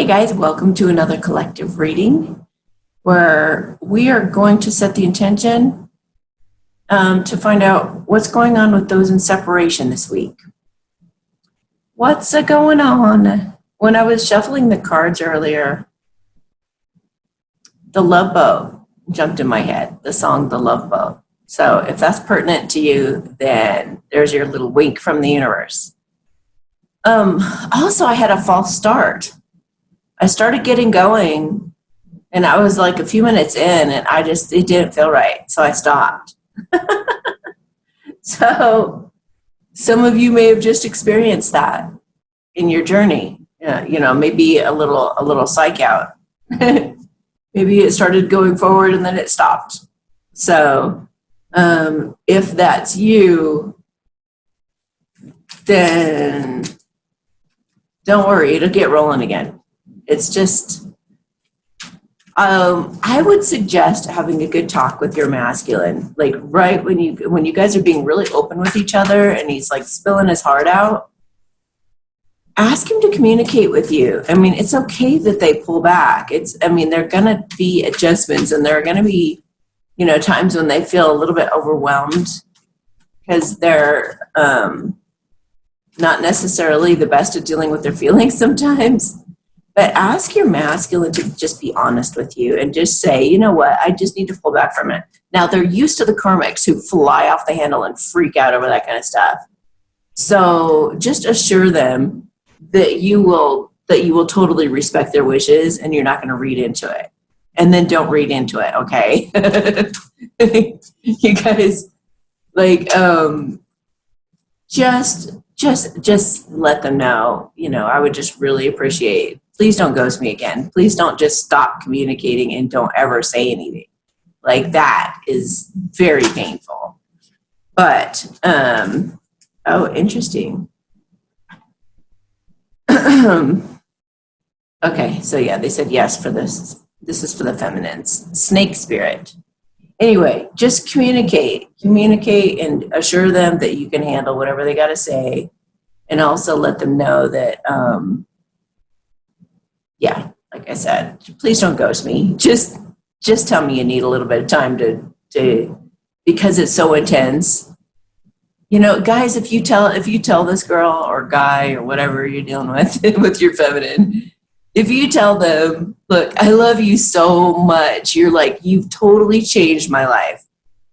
Hey guys, welcome to another collective reading where we are going to set the intention to find out what's going on with those in separation this week. What's going on? When I was shuffling the cards earlier, The Love Boat jumped in my head, the song The Love Boat. So if that's pertinent to you, then there's your little wink from the universe. Also, I had a false start. I started getting going and I was like a few minutes in and it didn't feel right. So I stopped. So some of you may have just experienced that in your journey. Maybe a little psych out. Maybe it started going forward and then it stopped. So if that's you, then don't worry, it'll get rolling again. It's just, I would suggest having a good talk with your masculine, like right when you guys are being really open with each other and he's like spilling his heart out, ask him to communicate with you. I mean, it's okay that they pull back. There are going to be adjustments and there are going to be, times when they feel a little bit overwhelmed because they're not necessarily the best at dealing with their feelings sometimes. But ask your masculine to just be honest with you and just say, you know what, I just need to pull back from it. Now, they're used to the karmics who fly off the handle and freak out over that kind of stuff. So just assure them that you will totally respect their wishes and you're not going to read into it. And then don't read into it, okay? You guys, just let them know, I would just really appreciate. Please don't ghost me again. Please don't just stop communicating and don't ever say anything. Like that is very painful. But, interesting. Okay, so yeah, they said yes for this. This is for the feminines. Snake spirit. Anyway, just communicate and assure them that you can handle whatever they got to say. And also let them know that, like I said, please don't ghost me. Just tell me you need a little bit of time to because it's so intense. Guys, if you tell this girl or guy or whatever you're dealing with, with your feminine, if you tell them, look, I love you so much, you're like, you've totally changed my life.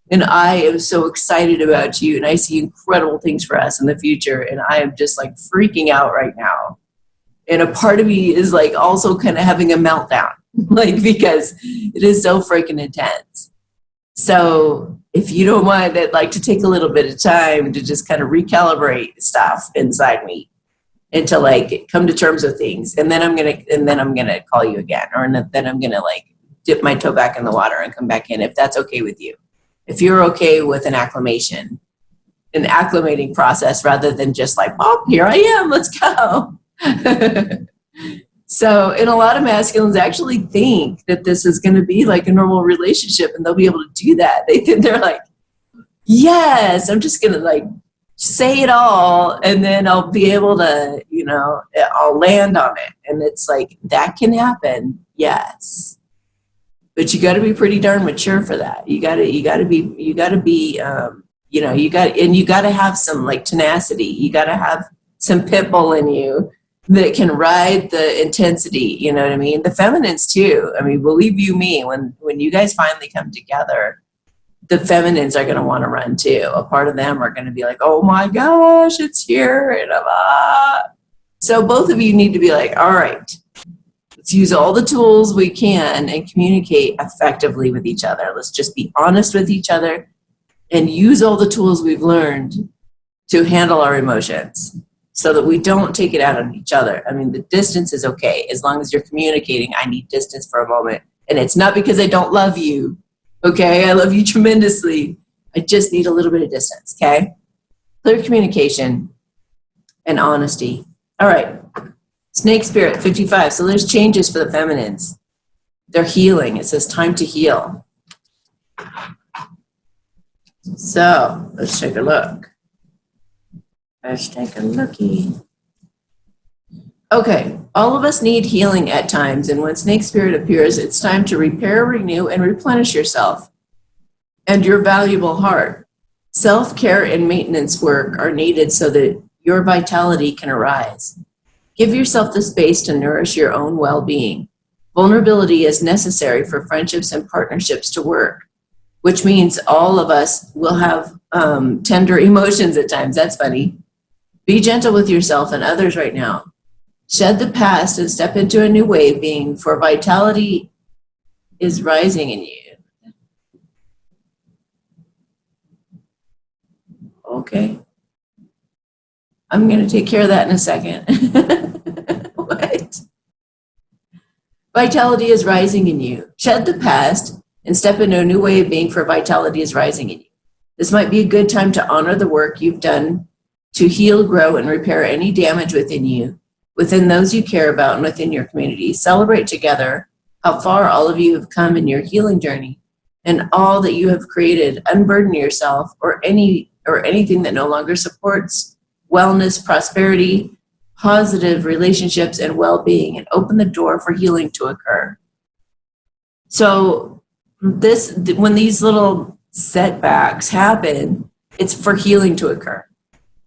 And I am so excited about you. And I see incredible things for us in the future. And I am just like freaking out right now. And a part of me is like also kind of having a meltdown, like, because it is so freaking intense. So if you don't mind, I'd like to take a little bit of time to just kind of recalibrate stuff inside me and to like come to terms with things. And then I'm going to call you again, or then I'm going to like dip my toe back in the water and come back in if that's okay with you. If you're okay with an acclimating process rather than just like, oh, here I am, let's go. So, and a lot of masculines actually think that this is going to be like a normal relationship and they'll be able to do that. They're like, yes, I'm just going to like say it all and then I'll be able to, I'll land on it. And it's like, that can happen. Yes. But you got to be pretty darn mature for that. You got to have some like tenacity. You got to have some pit bull in you that can ride the intensity. You know what I mean? The feminines too. I mean, believe you me, when you guys finally come together, the feminines are going to want to run too. A part of them are going to be like, oh my gosh, it's here. And so both of you need to be like, all right, let's use all the tools we can and communicate effectively with each other. Let's just be honest with each other and use all the tools we've learned to handle our emotions so that we don't take it out on each other. I mean, the distance is okay. As long as you're communicating, I need distance for a moment. And it's not because I don't love you, okay? I love you tremendously. I just need a little bit of distance, okay? Clear communication and honesty. All right. Snake spirit, 55. So there's changes for the feminines. They're healing. It says time to heal. So let's take a look. Let's take a looky. Okay, all of us need healing at times, and when Snake Spirit appears, it's time to repair, renew, and replenish yourself and your valuable heart. Self-care and maintenance work are needed so that your vitality can arise. Give yourself the space to nourish your own well-being. Vulnerability is necessary for friendships and partnerships to work, which means all of us will have tender emotions at times. That's funny. Be gentle with yourself and others right now. Shed the past and step into a new way of being, for vitality is rising in you. Okay. I'm going to take care of that in a second. What? Vitality is rising in you. Shed the past and step into a new way of being, for vitality is rising in you. This might be a good time to honor the work you've done to heal, grow, and repair any damage within you, within those you care about, and within your community. Celebrate together how far all of you have come in your healing journey and all that you have created. Unburden yourself or anything that no longer supports wellness, prosperity, positive relationships, and well-being, and open the door for healing to occur. So when these little setbacks happen, it's for healing to occur.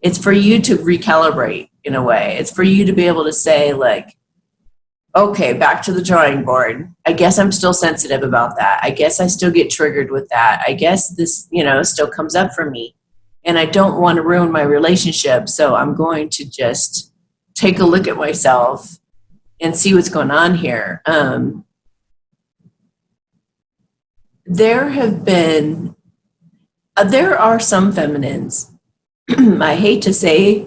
It's for you to recalibrate in a way. It's for you to be able to say, like, okay, back to the drawing board. I guess I'm still sensitive about that. I guess I still get triggered with that. I guess this, still comes up for me. And I don't want to ruin my relationship. So I'm going to just take a look at myself and see what's going on here. There are some feminines, I hate to say,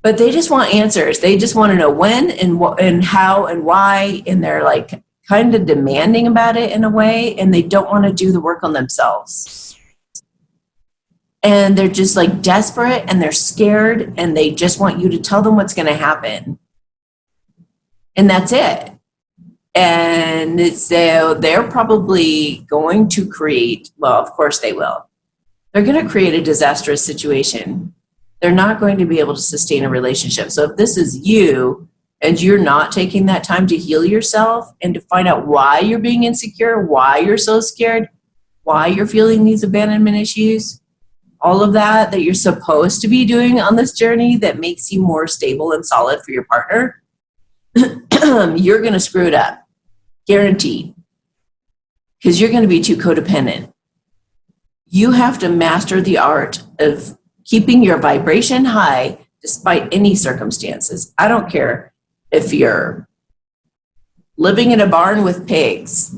but they just want answers. They just want to know when and how and why, and they're like kind of demanding about it in a way, and they don't want to do the work on themselves. And they're just like desperate, and they're scared, and they just want you to tell them what's going to happen. And that's it. And so they're probably going to create, well, of course they will. They're going to create a disastrous situation. They're not going to be able to sustain a relationship. So if this is you and you're not taking that time to heal yourself and to find out why you're being insecure, why you're so scared, why you're feeling these abandonment issues, all of that you're supposed to be doing on this journey that makes you more stable and solid for your partner, you're going to screw it up. Guaranteed. Because you're going to be too codependent. You have to master the art of keeping your vibration high despite any circumstances. I don't care if you're living in a barn with pigs,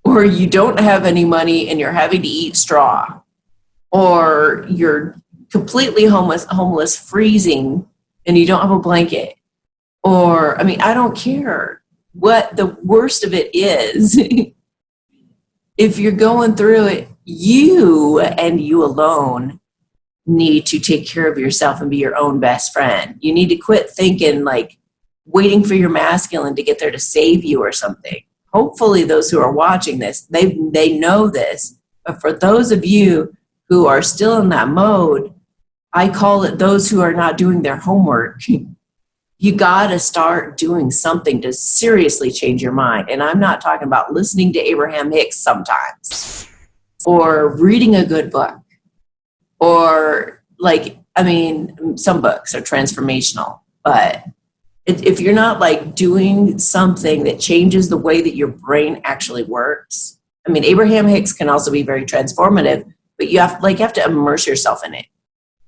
or you don't have any money and you're having to eat straw, or you're completely homeless, freezing, and you don't have a blanket. Or, I don't care what the worst of it is. If you're going through it, you and you alone need to take care of yourself and be your own best friend. You need to quit thinking like waiting for your masculine to get there to save you or something. Hopefully those who are watching this, they know this. But for those of you who are still in that mode, I call it those who are not doing their homework. You got to start doing something to seriously change your mind. And I'm not talking about listening to Abraham Hicks sometimes, or reading a good book, or some books are transformational, but if you're not like doing something that changes the way that your brain actually works, Abraham Hicks can also be very transformative, but you have to immerse yourself in it.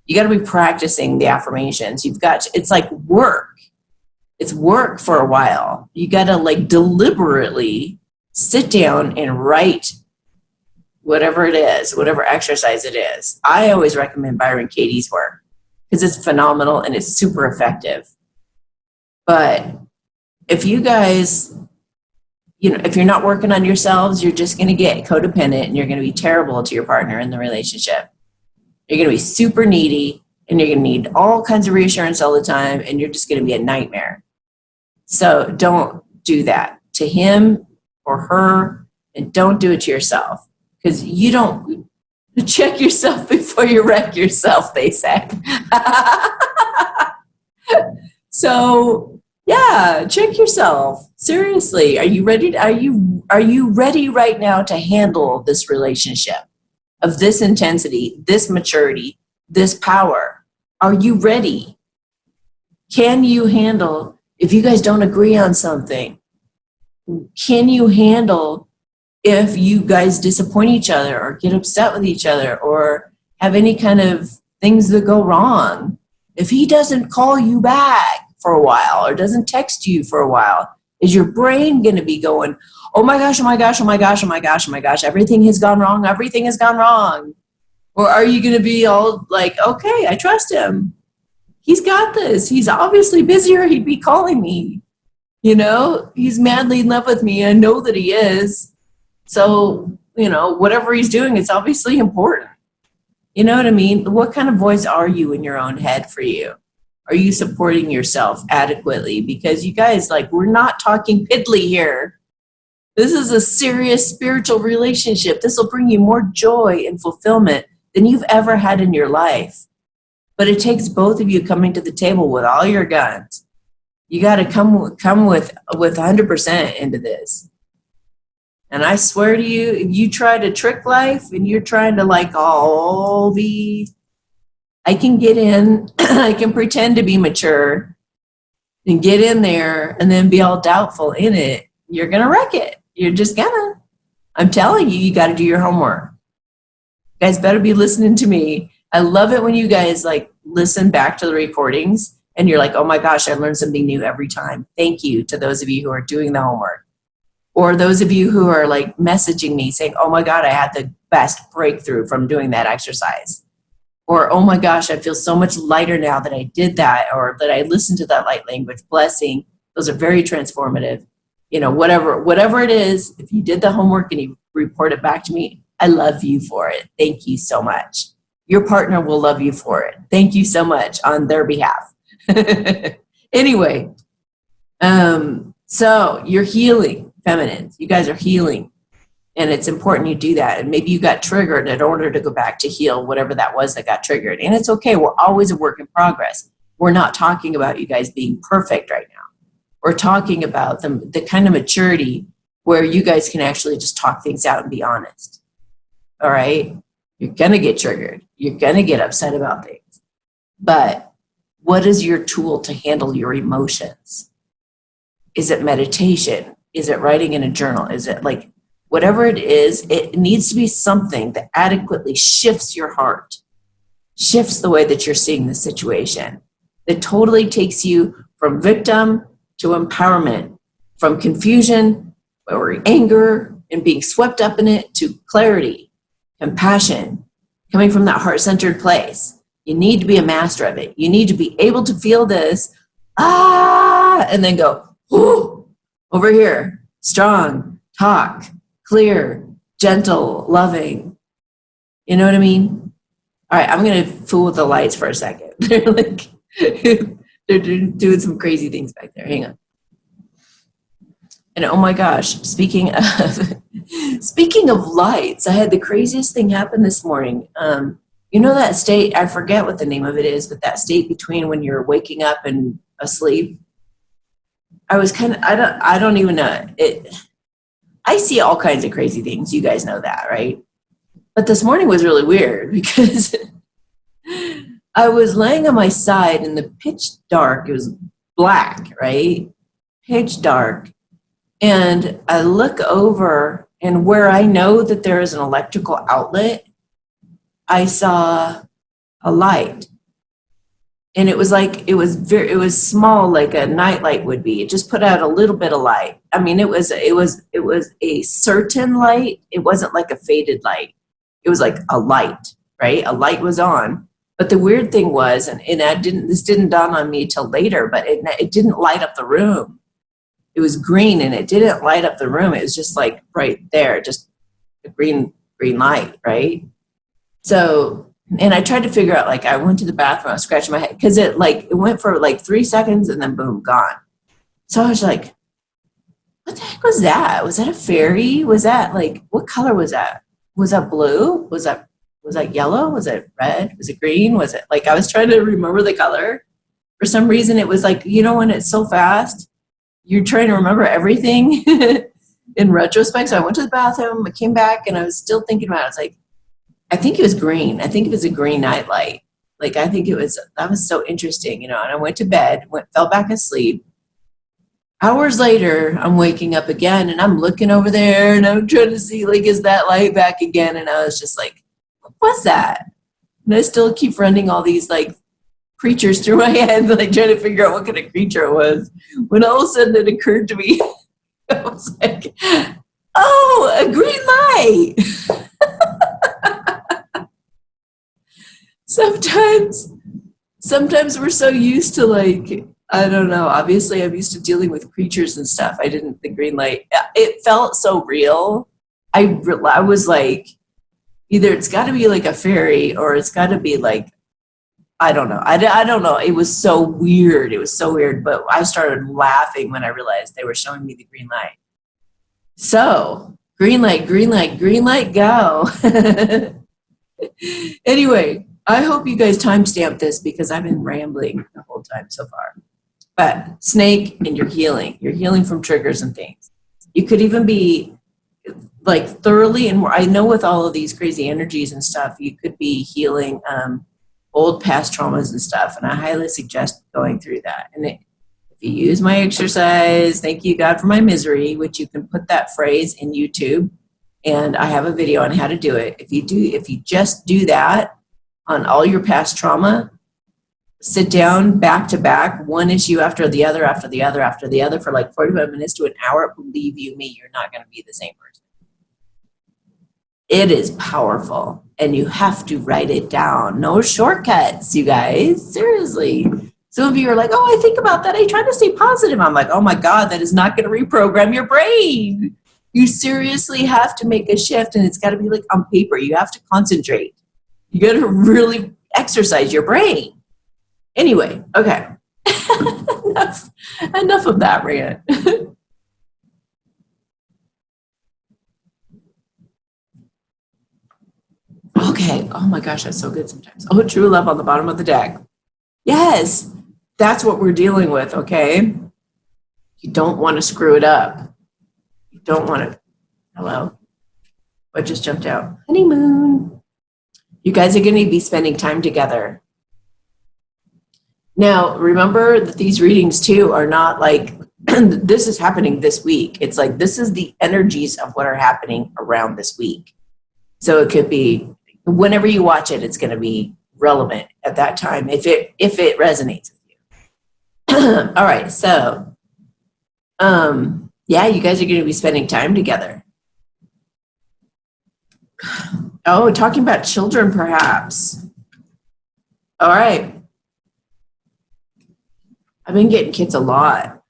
You got to be practicing the affirmations. It's like work. It's work for a while. You got to like deliberately sit down and write whatever it is, whatever exercise it is. I always recommend Byron Katie's work because it's phenomenal and it's super effective. But if you guys, if you're not working on yourselves, you're just going to get codependent and you're going to be terrible to your partner in the relationship. You're going to be super needy and you're going to need all kinds of reassurance all the time, and you're just going to be a nightmare. So don't do that to him or her, and don't do it to yourself, because you don't check yourself before you wreck yourself, they say. So Yeah, check yourself. Seriously, are you ready? Are you ready right now to handle this relationship of this intensity, this maturity, this power? Are you ready? Can you handle if you guys don't agree on something? Can you handle if you guys disappoint each other or get upset with each other or have any kind of things that go wrong? If he doesn't call you back for a while or doesn't text you for a while, is your brain going to be going, oh my gosh, oh my gosh, oh my gosh, oh my gosh, oh my gosh, everything has gone wrong, everything has gone wrong? Or are you going to be all like, okay, I trust him. He's got this. He's obviously busy or he'd be calling me. You know, he's madly in love with me. I know that he is. So, you know, whatever he's doing, it's obviously important. You know what I mean? What kind of voice are you in your own head for you? Are you supporting yourself adequately? Because you guys, like, we're not talking piddly here. This is a serious spiritual relationship. This will bring you more joy and fulfillment than you've ever had in your life. But it takes both of you coming to the table with all your guns. You got to come with 100% into this. And I swear to you, if you try to trick life and you're trying to like all be, I can get in, I can pretend to be mature and get in there and then be all doubtful in it, you're going to wreck it. You're just gonna. I'm telling you, you got to do your homework. You guys better be listening to me. I love it when you guys like listen back to the recordings and you're like, oh my gosh, I learned something new every time. Thank you to those of you who are doing the homework. Or those of you who are like messaging me saying, oh my God, I had the best breakthrough from doing that exercise. Or, oh my gosh, I feel so much lighter now that I did that, or that I listened to that light language blessing. Those are very transformative. You know, whatever it is, if you did the homework and you report it back to me, I love you for it. Thank you so much. Your partner will love you for it. Thank you so much on their behalf. Anyway, so you're healing, feminines. You guys are healing. And it's important you do that. And maybe you got triggered in order to go back to heal whatever that was that got triggered. And it's okay. We're always a work in progress. We're not talking about you guys being perfect right now. We're talking about the kind of maturity where you guys can actually just talk things out and be honest. All right? You're going to get triggered. You're going to get upset about things. But what is your tool to handle your emotions? Is it meditation? Is it writing in a journal? Is it like, whatever it is, it needs to be something that adequately shifts your heart, shifts the way that you're seeing the situation, that totally takes you from victim to empowerment, from confusion or anger and being swept up in it to clarity, compassion, coming from that heart-centered place. You need to be a master of it. You need to be able to feel this, and then go, ooh, over here, strong, talk, clear, gentle, loving. You know what I mean? All right, I'm going to fool with the lights for a second. They're like, they're doing some crazy things back there. Hang on. And oh my gosh, speaking of lights, I had the craziest thing happen this morning. You know that state, I forget what the name of it is, but that state between when you're waking up and asleep. I was kind of, I don't even know. I see all kinds of crazy things. You guys know that, right? But this morning was really weird because I was laying on my side in the pitch dark. It was black, right? Pitch dark. And I look over, and where I know that there is an electrical outlet, I saw a light. And it was like, it was small, like a nightlight would be. It just put out a little bit of light. I mean, it was a certain light. It wasn't like a faded light. It was like a light, right? A light was on. But the weird thing was, and this didn't dawn on me till later, but it didn't light up the room. It was green and it didn't light up the room. It was just like right there, just a green light, right? So, and I tried to figure out, like, I went to the bathroom, I was scratching my head, because it went for like 3 seconds and then boom, gone. So I was like, what the heck was that? Was that a fairy? Was that like, what color was that? Was that blue? Was that yellow? Was it red? Was it green? Was it like, I was trying to remember the color. For some reason, it was like, when it's so fast, you're trying to remember everything in retrospect. So I went to the bathroom, I came back, and I was still thinking about it. I was like, I think it was green. I think it was a green nightlight. Like, I think that was so interesting, and I went to bed, fell back asleep. Hours later, I'm waking up again, and I'm looking over there, and I'm trying to see, like, is that light back again? And I was just like, what was that? And I still keep running all these, like, creatures through my head, like, trying to figure out what kind of creature it was. When all of a sudden it occurred to me, I was like, oh, a green light. Sometimes we're so used to, like, I don't know, obviously I'm used to dealing with creatures and stuff. The green light, it felt so real. I was like, either it's got to be like a fairy, or it's got to be like, I don't know. I don't know. It was so weird. But I started laughing when I realized they were showing me the green light. So, green light, green light, green light, go. Anyway, I hope you guys timestamp this, because I've been rambling the whole time so far. But snake, and you're healing from triggers and things. You could even be like thoroughly, and I know with all of these crazy energies and stuff, you could be healing old past traumas and stuff. And I highly suggest going through that. And if you use my exercise, thank you God for my misery, which you can put that phrase in YouTube, and I have a video on how to do it. If you just do that on all your past trauma, sit down back to back, one issue after the other, after the other, after the other, for like 45 minutes to an hour, believe you me, you're not going to be the same person. It is powerful, and you have to write it down. No shortcuts, you guys. Seriously. Some of you are like, oh, I think about that. I try to stay positive. I'm like, oh my God, that is not going to reprogram your brain. You seriously have to make a shift, and it's got to be like on paper. You have to concentrate. You got to really exercise your brain. Anyway, okay. enough of that rant. Okay. Oh my gosh, that's so good sometimes. Oh, true love on the bottom of the deck. Yes, that's what we're dealing with, okay? You don't want to screw it up. You don't want to. Hello? What just jumped out? Honeymoon. You guys are going to be spending time together. Now, remember that these readings too are not like, this is happening this week. It's like, this is the energies of what are happening around this week. So it could be, whenever you watch it, it's going to be relevant at that time, if it resonates with you. All right, so, yeah, you guys are going to be spending time together. Oh, talking about children, perhaps. All right. I've been getting kids a lot.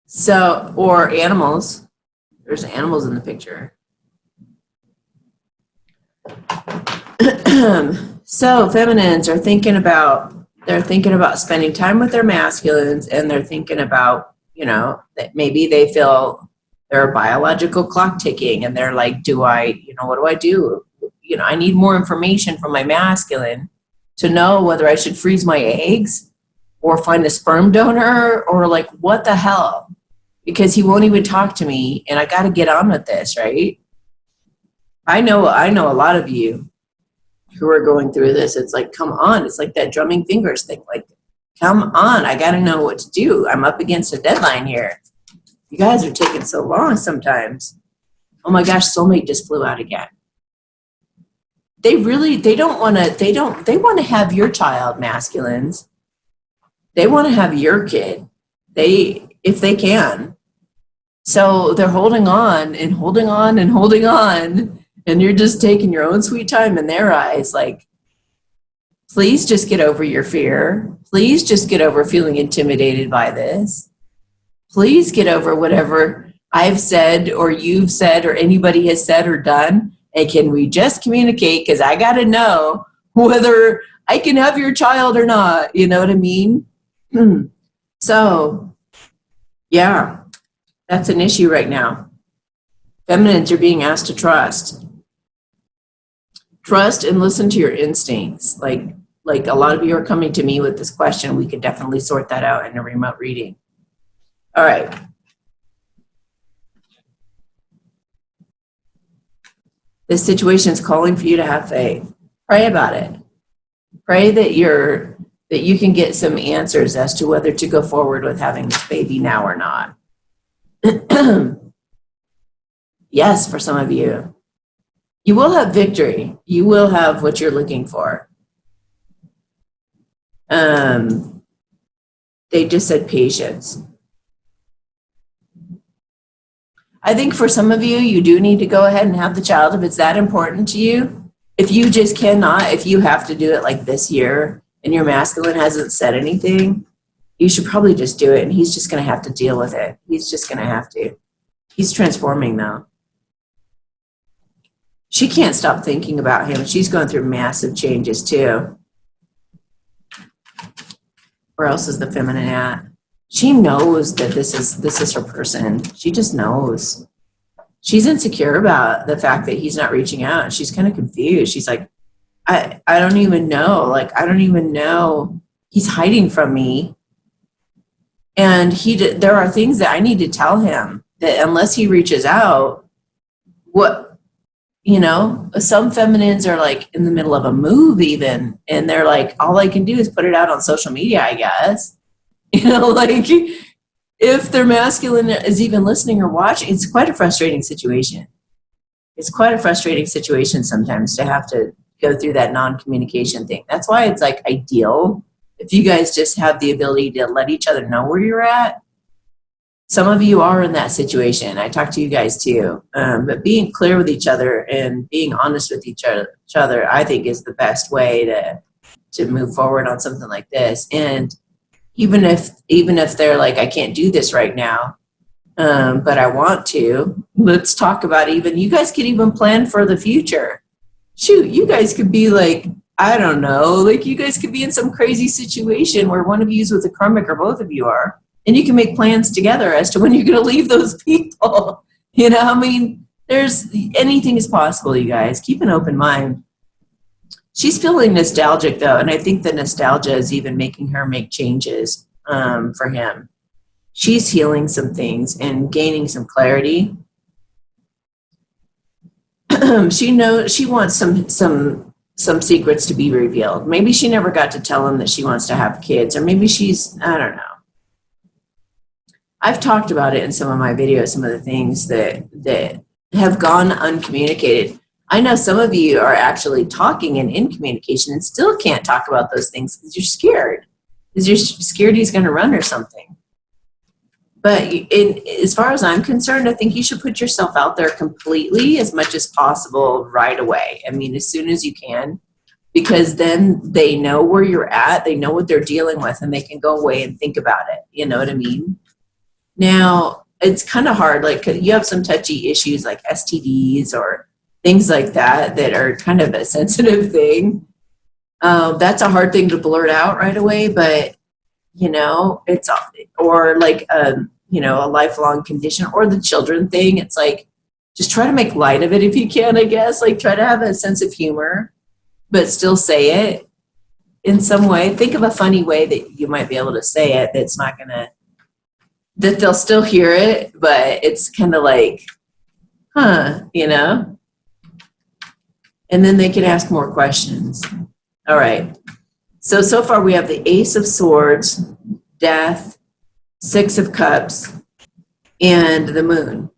So, or animals. There's animals in the picture. So, feminines are thinking about spending time with their masculines, and they're thinking about, that maybe they feel their biological clock ticking, and they're like, what do I do? I need more information from my masculine to know whether I should freeze my eggs or find a sperm donor, or like, what the hell? Because he won't even talk to me, and I got to get on with this, right? I know a lot of you who are going through this. It's like, come on. It's like that drumming fingers thing. Like, come on. I got to know what to do. I'm up against a deadline here. You guys are taking so long sometimes. Oh my gosh, soulmate just flew out again. They want to have your child, masculines. They want to have your kid. If they can. So they're holding on and holding on and holding on, and you're just taking your own sweet time in their eyes. Like, please just get over your fear. Please just get over feeling intimidated by this. Please get over whatever I've said or you've said or anybody has said or done. And can we just communicate? Because I got to know whether I can have your child or not. You know what I mean? So, yeah, that's an issue right now. Feminines are being asked to trust. Trust and listen to your instincts. Like, like a lot of you are coming to me with this question, we could definitely sort that out in a remote reading. All right. This situation is calling for you to have faith. Pray about it. Pray that you can get some answers as to whether to go forward with having this baby now or not. Yes, for some of you. You will have victory. You will have what you're looking for. They just said patience. I think for some of you, you do need to go ahead and have the child if it's that important to you. If you just cannot, if you have to do it like this year and your masculine hasn't said anything, you should probably just do it, and he's just going to have to deal with it. He's just going to have to. He's transforming though. She can't stop thinking about him. She's going through massive changes too. Where else is the feminine at? She knows that this is her person. She just knows. She's insecure about the fact that he's not reaching out. She's kind of confused. She's like, I don't even know. Like, I don't even know. He's hiding from me. And there are things that I need to tell him that unless he reaches out, some feminines are like in the middle of a move even. And they're like, all I can do is put it out on social media, I guess. Like if their masculine is even listening or watching, it's quite a frustrating situation. It's quite a frustrating situation sometimes to have to go through that non-communication thing. That's why it's like ideal if you guys just have the ability to let each other know where you're at. Some of you are in that situation. I talk to you guys too. But being clear with each other and being honest with each other, I think is the best way to move forward on something like this. And even if they're like, I can't do this right now, but I want to, let's talk about you guys could even plan for the future. Shoot, you guys could be like, I don't know, like you guys could be in some crazy situation where one of you is with a karmic or both of you are, and you can make plans together as to when you're going to leave those people. Anything is possible, you guys. Keep an open mind. She's feeling nostalgic though, and I think the nostalgia is even making her make changes for him. She's healing some things and gaining some clarity. She knows she wants some secrets to be revealed. Maybe she never got to tell him that she wants to have kids, or maybe I don't know. I've talked about it in some of my videos, some of the things that have gone uncommunicated. I know some of you are actually talking and in communication and still can't talk about those things because you're scared. Because you're scared he's going to run or something. But as far as I'm concerned, I think you should put yourself out there completely as much as possible right away. I mean, as soon as you can, because then they know where you're at, they know what they're dealing with, and they can go away and think about it. You know what I mean? Now, it's kind of hard. Like, you have some touchy issues like STDs or things like that are kind of a sensitive thing. That's a hard thing to blurt out right away, but it's, or like a lifelong condition, or the children thing. It's like, just try to make light of it if you can, I guess. Like, try to have a sense of humor, but still say it in some way. Think of a funny way that you might be able to say it that's not gonna, that they'll still hear it, but it's kind of like, and then they can ask more questions. All right. So far we have the Ace of Swords, Death, Six of Cups, and the Moon.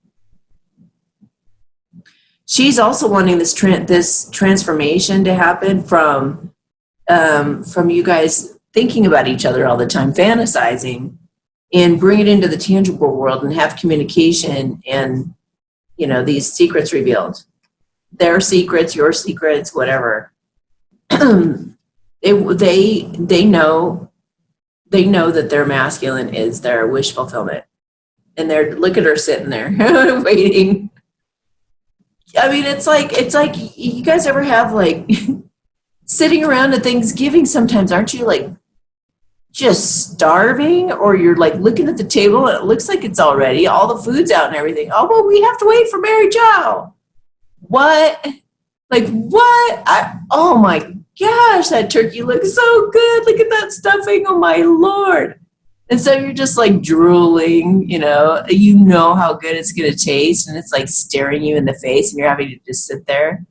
She's also wanting this transformation to happen from you guys thinking about each other all the time, fantasizing, and bring it into the tangible world and have communication and, these secrets revealed. Their secrets, your secrets, whatever. They know that their masculine is their wish fulfillment. And look at her sitting there waiting. I mean, it's like you guys ever have like sitting around at Thanksgiving sometimes, aren't you like just starving, or you're like looking at the table and it looks like it's already, all the food's out and everything. Oh, well, we have to wait for Mary Jo. What? Like, what? Oh my gosh, that turkey looks so good. Look at that stuffing. Oh my Lord. And so you're just like drooling, you know how good it's going to taste. And it's like staring you in the face and you're having to just sit there.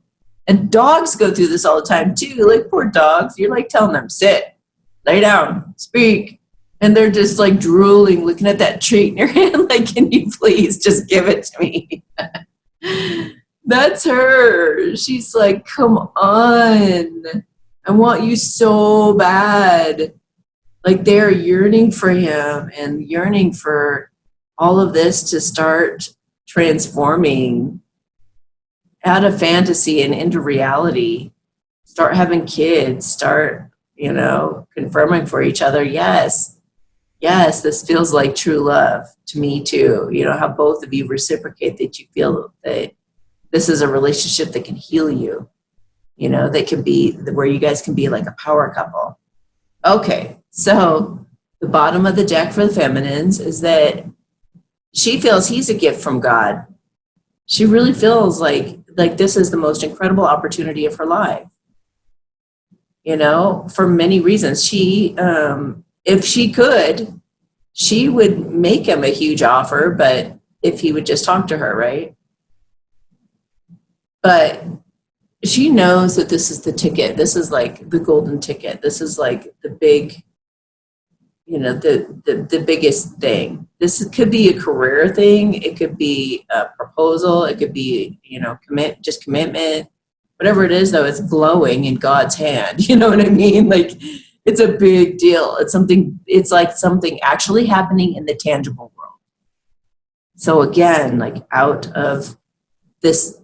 And dogs go through this all the time too. Like poor dogs. You're like telling them, sit, lay down, speak. And they're just like drooling, looking at that treat in your hand. Like, can you please just give it to me? That's her. She's like, come on. I want you so bad. Like they're yearning for him and yearning for all of this to start transforming out of fantasy and into reality. Start having kids, start, confirming for each other. Yes, this feels like true love to me too. How both of you reciprocate that you feel that this is a relationship that can heal you, that can be where you guys can be like a power couple. Okay, so the bottom of the deck for the feminines is that she feels he's a gift from God. She really feels like this is the most incredible opportunity of her life. For many reasons. She, if she could, she would make him a huge offer, but if he would just talk to her, right? But she knows that this is the ticket. This is like the golden ticket. This is like the big, the biggest thing. This could be a career thing. It could be a proposal. It could be, commitment. Whatever it is, though, it's glowing in God's hand. You know what I mean? Like, it's a big deal. It's like something actually happening in the tangible world. So again, like out of this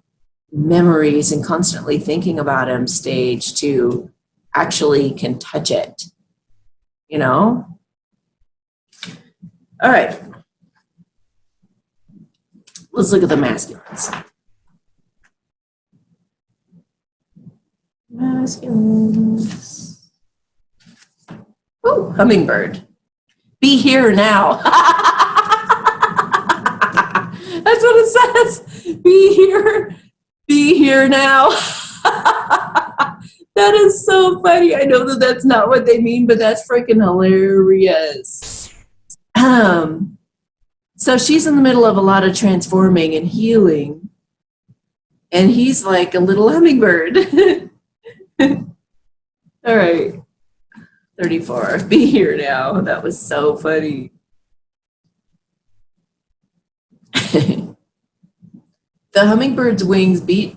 memories and constantly thinking about him stage to actually can touch it, All right. Let's look at the masculines. Masculines. Oh, hummingbird. Be here now. That's what it says. Be here. Be here now. That is so funny. I know that that's not what they mean, but that's freaking hilarious. So she's in the middle of a lot of transforming and healing. And he's like a little hummingbird. All right. 34. Be here now. That was so funny. The hummingbird's wings beat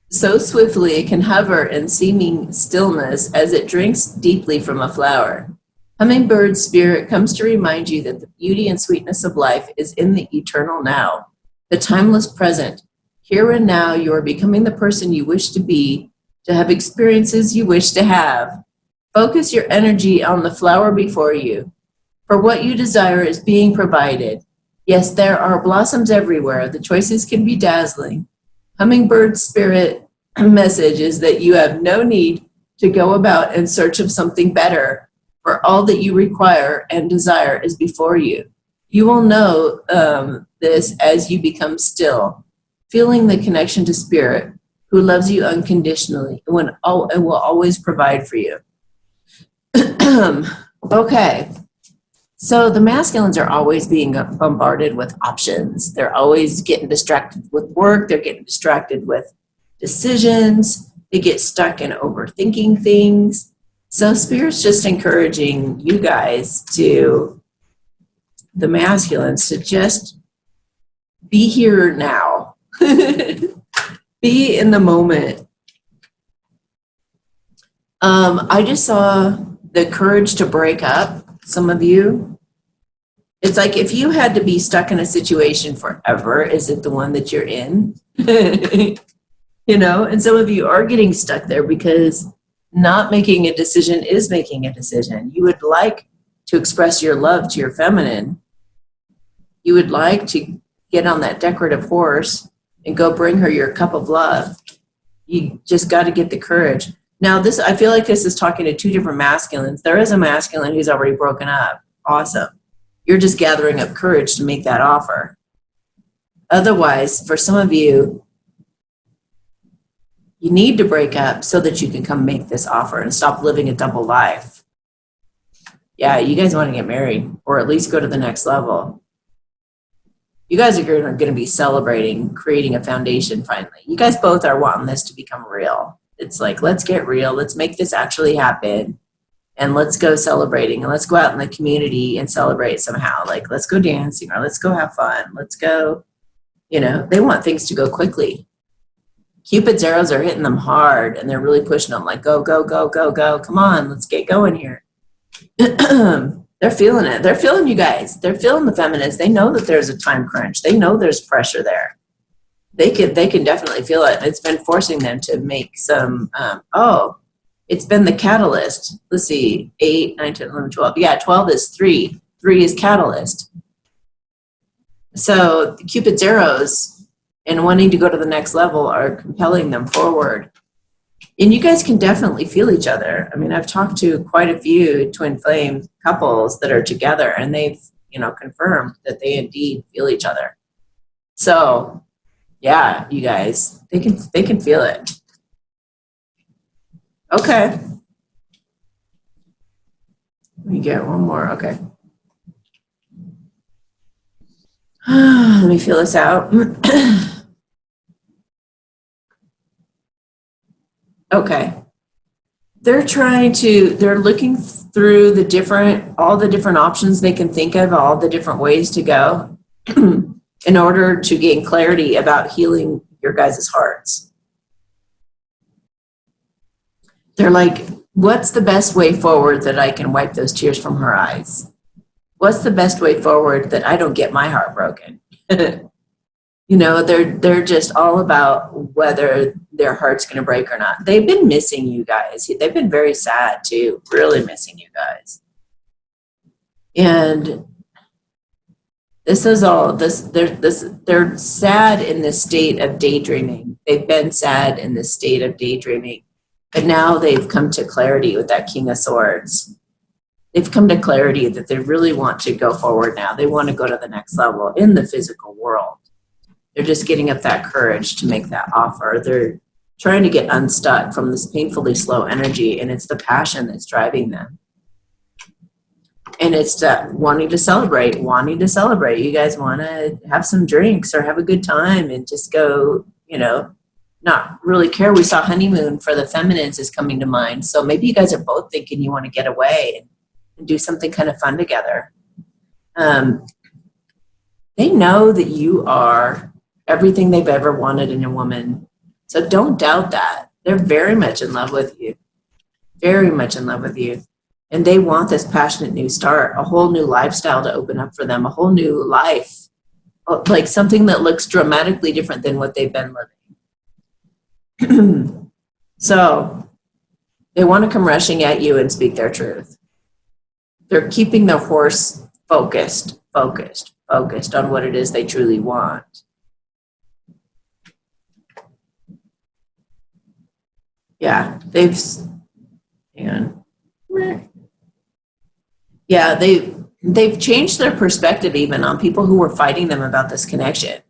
so swiftly it can hover in seeming stillness as it drinks deeply from a flower. Hummingbird's spirit comes to remind you that the beauty and sweetness of life is in the eternal now, the timeless present. Here and now, you are becoming the person you wish to be, to have experiences you wish to have. Focus your energy on the flower before you, for what you desire is being provided. Yes, there are blossoms everywhere. The choices can be dazzling. Hummingbird's spirit message is that you have no need to go about in search of something better, for all that you require and desire is before you. You will know this as you become still, feeling the connection to spirit, who loves you unconditionally and will always provide for you. Okay. So the masculines are always being bombarded with options. They're always getting distracted with work. They're getting distracted with decisions. They get stuck in overthinking things. So Spirit's just encouraging you guys the masculines, to just be here now. Be in the moment. I just saw the courage to break up. Some of you, it's like if you had to be stuck in a situation forever, is it the one that you're in? And some of you are getting stuck there because not making a decision is making a decision. You would like to express your love to your feminine. You would like to get on that decorative horse and go bring her your cup of love. You just got to get the courage. Now, I feel like this is talking to two different masculines. There is a masculine who's already broken up. Awesome. You're just gathering up courage to make that offer. Otherwise, for some of you, You need to break up so that you can come make this offer and stop living a double life. Yeah, you guys want to get married or at least go to the next level. You guys are going to be celebrating, creating a foundation finally. You guys both are wanting this to become real. It's like, let's get real. Let's make this actually happen. And let's go celebrating. And let's go out in the community and celebrate somehow. Like, let's go dancing or let's go have fun. Let's go, they want things to go quickly. Cupid's arrows are hitting them hard and they're really pushing them like, go, go, go, go, go. Come on, let's get going here. They're feeling it. They're feeling you guys. They're feeling the feminists. They know that there's a time crunch. They know there's pressure there. They can definitely feel it. It's been forcing them to make some, it's been the catalyst. Let's see, 8, 9, 10, 11, 12. Yeah, 12 is 3. 3 is catalyst. So the Cupid's arrows and wanting to go to the next level are compelling them forward. And you guys can definitely feel each other. I mean, I've talked to quite a few twin flame couples that are together and they've, confirmed that they indeed feel each other. So yeah, you guys, they can feel it. Okay. Let me get one more. Okay. Let me feel this out. Okay. They're looking through all the different options they can think of, all the different ways to go in order to gain clarity about healing your guys' hearts. They're like, what's the best way forward that I can wipe those tears from her eyes? What's the best way forward that I don't get my heart broken? They're just all about whether their heart's going to break or not. They've been missing you guys. They've been very sad too, really missing you guys. And this is all they're sad in this state of daydreaming. They've been sad in this state of daydreaming, but now they've come to clarity with that King of Swords. They've come to clarity that they really want to go forward now. They want to go to the next level in the physical world. They're just getting up that courage to make that offer. They're trying to get unstuck from this painfully slow energy, and it's the passion that's driving them. And it's wanting to celebrate. You guys want to have some drinks or have a good time and just go, not really care. We saw honeymoon for the feminines is coming to mind. So maybe you guys are both thinking you want to get away and do something kind of fun together. They know that you are everything they've ever wanted in a woman. So don't doubt that. They're very much in love with you. Very much in love with you. And they want this passionate new start, a whole new lifestyle to open up for them, a whole new life, like something that looks dramatically different than what they've been living. So they want to come rushing at you and speak their truth. They're keeping their horse focused on what it is they truly want. Yeah, they've changed their perspective even on people who were fighting them about this connection.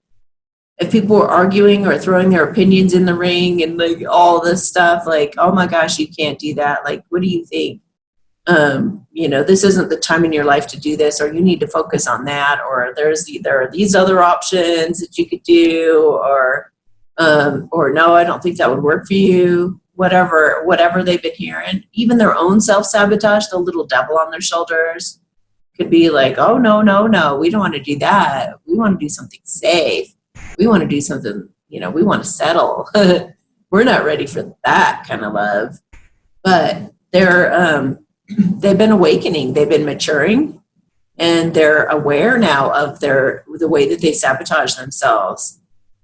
If people were arguing or throwing their opinions in the ring and like all this stuff, like, oh my gosh, you can't do that. Like, what do you think? This isn't the time in your life to do this, or you need to focus on that, or there are these other options that you could do, or no, I don't think that would work for you. Whatever they've been hearing, even their own self-sabotage, the little devil on their shoulders could be like, oh, no, we don't want to do that. We want to do something safe. We want to do something, we want to settle. We're not ready for that kind of love. But they've been awakening, they've been maturing, and they're aware now of the way that they sabotage themselves.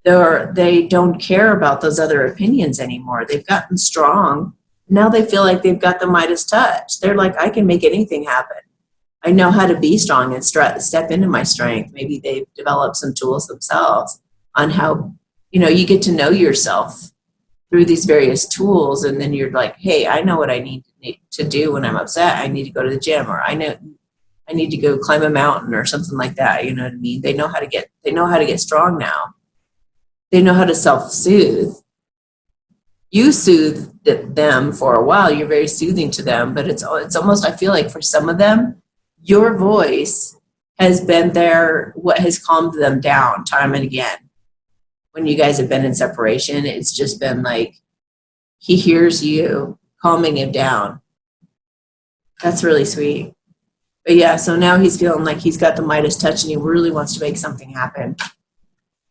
They don't care about those other opinions anymore. They've gotten strong. Now they feel like they've got the Midas touch. They're like, I can make anything happen. I know how to be strong and step into my strength. Maybe they've developed some tools themselves on how, you get to know yourself through these various tools. And then you're like, hey, I know what I need to do when I'm upset. I need to go to the gym, or I know I need to go climb a mountain or something like that. You know what I mean? They know how to get strong now. They know how to self-soothe. You soothe them for a while. You're very soothing to them, but it's almost, I feel like for some of them, your voice has been there, what has calmed them down time and again. When you guys have been in separation, it's just been like, he hears you calming him down. That's really sweet. But yeah, so now he's feeling like he's got the Midas touch and he really wants to make something happen.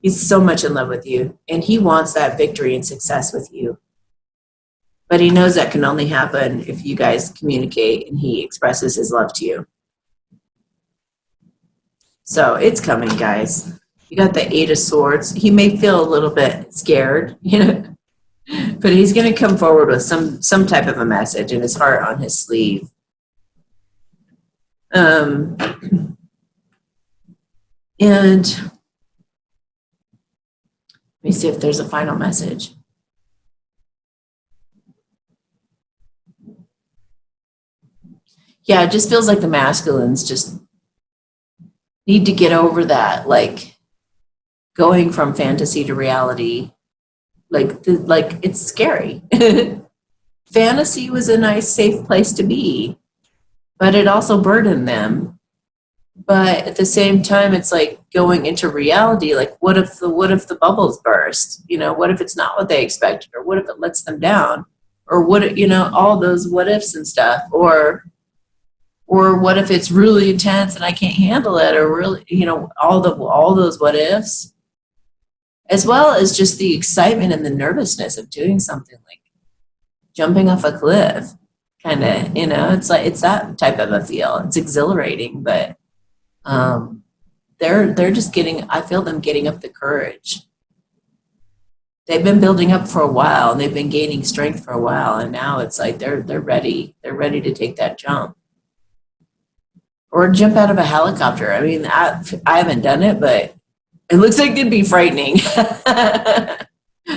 He's so much in love with you and he wants that victory and success with you. But he knows that can only happen if you guys communicate and he expresses his love to you. So it's coming, guys. You got the 8 of Swords. He may feel a little bit scared, but he's going to come forward with some type of a message and his heart on his sleeve. And let me see if there's a final message. Yeah, it just feels like the masculines just need to get over that, like going from fantasy to reality. Like it's scary. Fantasy was a nice, safe place to be, but it also burdened them. But at the same time, it's like going into reality. Like, what if the bubbles burst? What if it's not what they expected, or what if it lets them down, or what all those what ifs and stuff, or what if it's really intense and I can't handle it, or really all those what ifs, as well as just the excitement and the nervousness of doing something like jumping off a cliff, kind of. It's that type of a feel. It's exhilarating, but they're just getting, I feel them getting up the courage. They've been building up for a while and they've been gaining strength for a while, and now it's like they're ready to take that jump or jump out of a helicopter. I mean, I haven't done it, but it looks like it'd be frightening.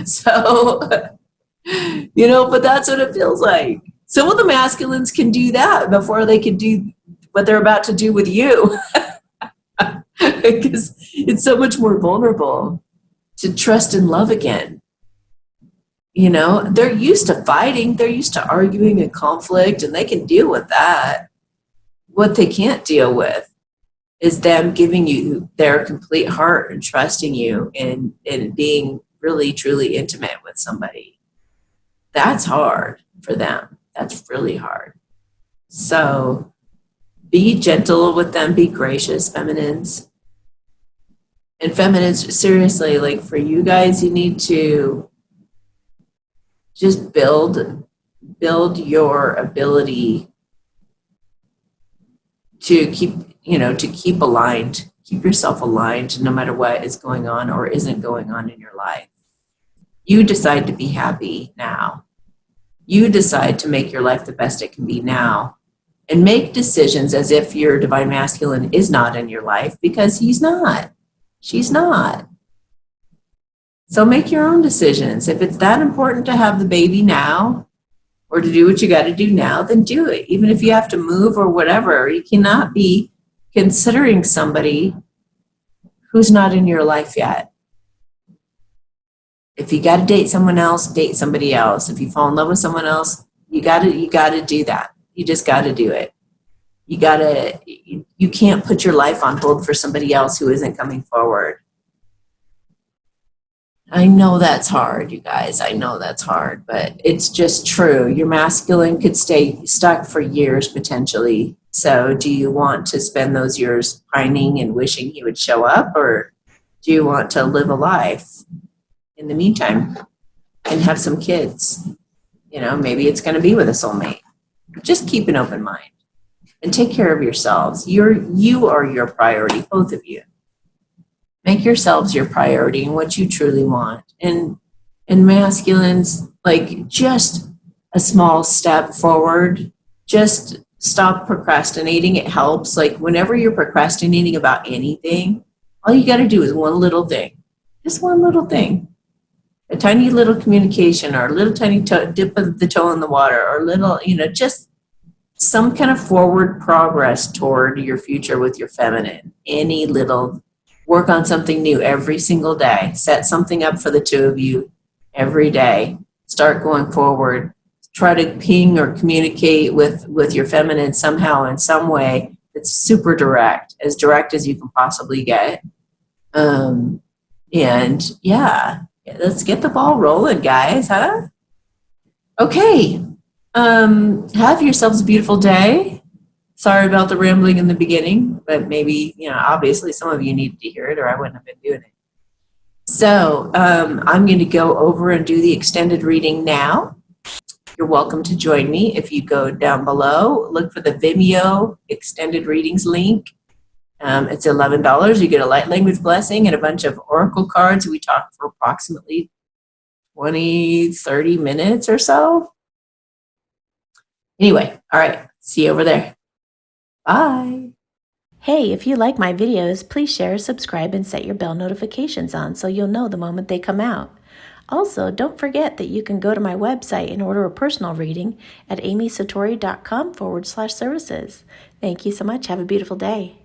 So but that's what it feels like. Some of the masculines can do that before they can do what they're about to do with you. Because it's so much more vulnerable to trust and love again. They're used to fighting, they're used to arguing and conflict, and they can deal with that. What they can't deal with is them giving you their complete heart and trusting you and being really, truly intimate with somebody. That's hard for them. That's really hard. So be gentle with them, be gracious, feminines. And feminines, seriously, like for you guys, you need to just build your ability to keep aligned, keep yourself aligned no matter what is going on or isn't going on in your life. You decide to be happy now. You decide to make your life the best it can be now, and make decisions as if your divine masculine is not in your life, because he's not. She's not. So make your own decisions. If it's that important to have the baby now, or to do what you got to do now, then do it. Even if you have to move or whatever, you cannot be considering somebody who's not in your life yet. If you got to date someone else, date somebody else. If you fall in love with someone else, you got to do that. You just got to do it. You can't put your life on hold for somebody else who isn't coming forward. I know that's hard, you guys. I know that's hard, but it's just true. Your masculine could stay stuck for years potentially. So do you want to spend those years pining and wishing he would show up, or do you want to live a life in the meantime and have some kids? Maybe it's going to be with a soulmate. Just keep an open mind and take care of yourselves. You are your priority, both of you. Make yourselves your priority and what you truly want. And masculines, like, just a small step forward. Just stop procrastinating. It helps. Like, whenever you're procrastinating about anything, all you got to do is one little thing. Just one little thing. A tiny little communication, or a little tiny dip of the toe in the water, or little, just some kind of forward progress toward your future with your feminine. Any little, work on something new every single day. Set something up for the two of you every day. start going forward. Try to ping or communicate with your feminine somehow in some way that's super direct as you can possibly get. And yeah, let's get the ball rolling, guys, huh? Okay. Have yourselves a beautiful day. Sorry about the rambling in the beginning, but maybe, obviously some of you needed to hear it or I wouldn't have been doing it. So I'm going to go over and do the extended reading now. You're welcome to join me if you go down below. Look for the Vimeo extended readings link. It's $11. You get a light language blessing and a bunch of oracle cards. We talk for approximately 20, 30 minutes or so. Anyway, all right. See you over there. Bye. Hey, if you like my videos, please share, subscribe, and set your bell notifications on so you'll know the moment they come out. Also, don't forget that you can go to my website and order a personal reading at amysatori.com/services. Thank you so much. Have a beautiful day.